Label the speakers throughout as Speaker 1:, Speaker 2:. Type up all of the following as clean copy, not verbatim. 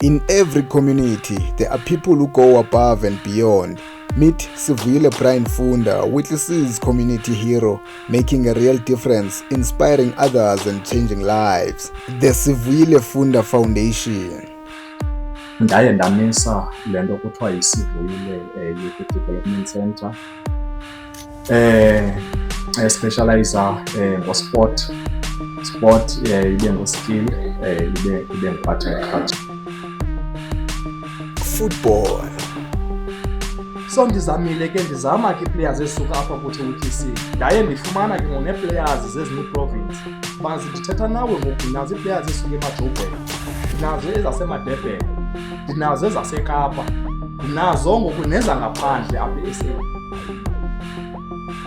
Speaker 1: In every community, there are people who go above and beyond. Meet Sivuyile Brian Funda, Whitley's community hero, making a real difference, inspiring others and changing lives. The Sivuyile Funda Foundation.
Speaker 2: Ndaye ndamisa le nto kuthiwa yiSivuyile Youth Development Center. Specialize ngosport. Sport ibe ngoskill, ibe ngopart culture.
Speaker 1: Football.
Speaker 3: So ndizamile ke ndizama ke players esuka apha kuthi uTC. Ndaye ndifumana ke ngone-players zezinye province. Bazi ndithetha nawe ngoku nazo i-players esuka eMajoburg. Ndinazo ezaseMadebhe. Ndinazo ezaseKapa. Ndinazo ngoku nezangaphandle apha e-SA.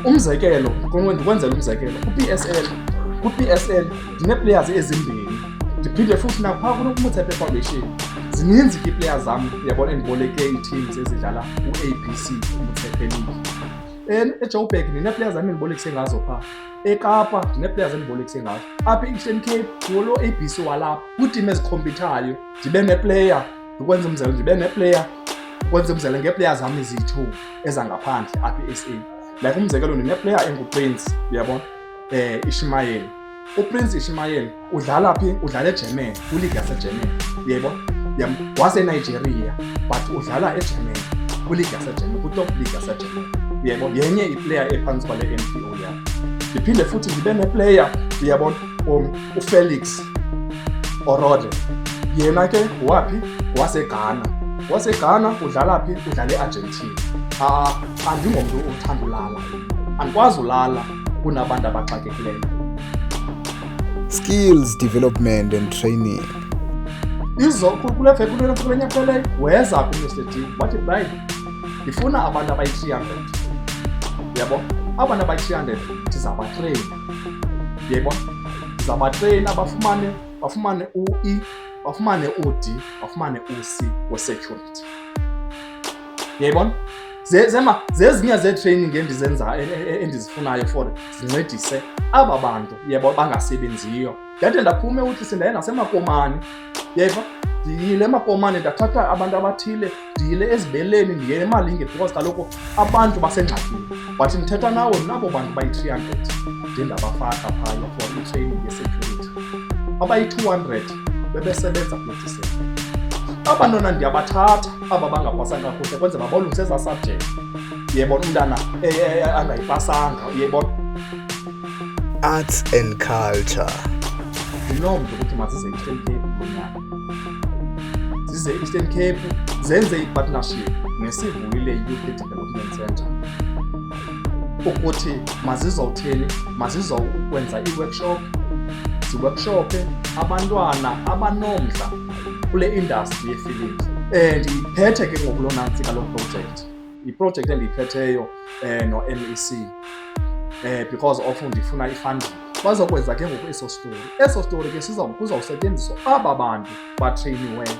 Speaker 3: Umzekelo, ndikwenzela umzekelo, ku-PSL ndine-players ezimbini. Ndiphinde futhi napha kunokuMotsepe Foundation. Zininzi ke players zami uyabona endiboleke ii-teams ezidlala u-ABC uMotsepe League. eJoburg ndine-players zami endibolekise ngazo phaa. eKapa ndine-players endibolekise ngazo. Apha e-Eastern Cape kulo ABC walapha kwiitim ezikhompyuthayo ndibe ne-player ndikwenza umzekelo ndibe ne-player ukwenza umzekelo ngee-players zami ziyi-2 ezangaphandle apha e-SA. Like umzekelo ndine-player enguPrince uyabona Ismail. uPrince Ismail udlala phi? Udlala eGermany kwileague yaseGermany uyayibona. WaseNigeria but udlala eGermany kwileague yaseGermany kwi-top league yaseGermany uyayibona. Yenye iplayer ephantsi kwale NPO yakho. Ndiphinde futhi ndibe ne-player uyabona uFelix Orode. Yena ke waphi? waseGhana udlala phi? Udlala eArgentina. Andingomntu othanda ulala, andikwazi ulala kunabantu abaxakekileyo.
Speaker 1: Skills development and training.
Speaker 3: Kule nyaka leyo weza kuMr D wathi Brian ndifuna abantu abayi-300 uyabo. Abantu abayi-300 ndizabatreyina uyayibona. Ndizabatreyina bafumane u-E, bafumane u-D, bafumane u-C we-security uyayibona. Zezinye zee-training endizifunayo for zincedise aba bantu uyayibona bangasebenziyo. Ndade ndaphume uthi sindaye nasemakomane uyayiva. Ndiyile emakomane ndathatha abantu abathile ndiyile ezibeleni ndiye eMalinge because kaloku abantu basengxakini. But ndithetha nawe nabo bantu bayi-300 ndindabafaka phaya for i-training ye-security. Abayi-200 bebesebenza kuloo system. Abantwana ndiyabathatha aba bangapasanga kakuhle kwenze babalungise ezaa subject uyayibona. Umntana angayipasanga uyayibona.
Speaker 1: Arts and culture.
Speaker 3: Ndinomntu ukuthi mazize e-Eastern Cape ngonyaka. Zize e-Eastern Cape zenze i-partnership neSivuyile Youth Development Center ukuthi mazizowutheni, mazizokwenza i-workshop, ziworkshophe abantwana abanomdla kule industry yefilimu. Ndiyiphethe ke ngoku loo nantsika loo project. I-project endiyiphetheyo no-MEC because of ndifuna i-funding. Bazokwenza ke ngoku eso story ke kuzawusetyenziswa aba bantu batreyiniweyo.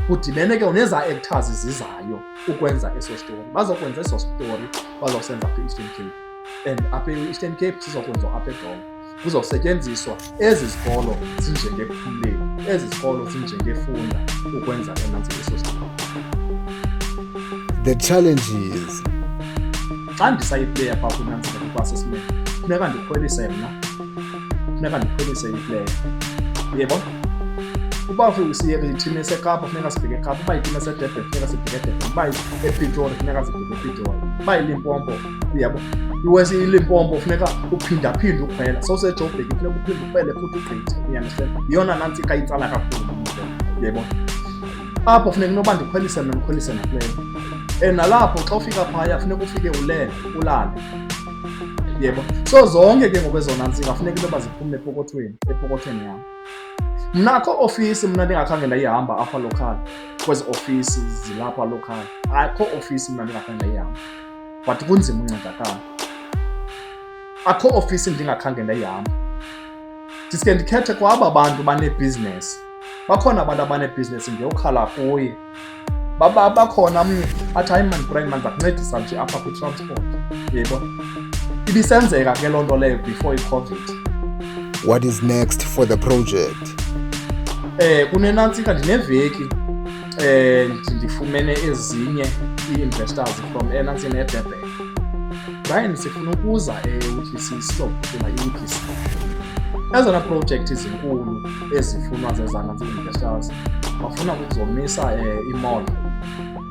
Speaker 3: Kudibene ke neza actors zizayo ukwenza eso story. Bazokwenza eso story bazawusenza apha e-Eastern Cape, and apha e-Eastern Cape sizokwenziwa apha eDonga. Kuzosetyenziswa ezi zikolo zinjengePhumleni, ezi zikolo zinjengeFunda ukwenza enantsika eso story.
Speaker 1: The challenges.
Speaker 3: Xa ndisayiplayer phaa kwinantsika kwi-assessment funeka ndikhwelise iplayer uyayibona. Uba siye kwitim eseKapa funeka sibheke eKapa. Uba itim eseDurban funeka sibheke eDurban. Uba ePitori funeka sibheke ePitori. Uba iLimpopo uyabo iLimpopo funeka uphindaphinde ukhwela. SoseJoburg funeka uphinde ukhwele futhi ugqithe uyandihlele. Yiyona nantsika itsala kakhulu uyayibona. Apho funeka inoba ndikhwelise neplayer. Nalapho xa ufika phaya funeka ufike ulale yebo. So zonke ke ngokwezona ntsika funeka into baziphume epokothweni yam. Mna akho office mna ndingakhange ndayihamba apha local kwezi office zilapha local. Akho office mna ndingakhange ndayihamba but kunzima uncedakala. Akho office ndingakhange ndayihamba. Ndiske ndikhethe kwa aba bantu banebhizinesi. Bakhona abantu abanebhizinesi ndiyokhala kuye. Bakhona omnye athi hayi man Brian man ndakuncedisa nje apha kwi-transport uyayibona. Ibisenzeka ke loo nto leyo before i-COVID.
Speaker 1: What is next for the project?
Speaker 3: Kunenantsika ndineveki ndifumene ezinye ii-investors from enantsini eDurban. Brian, sifuna ukuza eWithLC sizophucula iWithLC. Ezona projekthi zinkulu ezifunwa zezana zii-investors bafuna ukuzomisa imall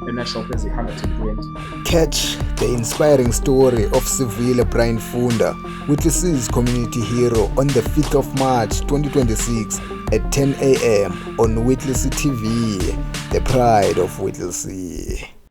Speaker 3: eneshop ezi-120.
Speaker 1: Catch the inspiring story of Sivuyile Brian Funda, WithLC's community hero, on the 5th of March 2026 at 10 a.m. on WithLC TV, the pride of WithLC.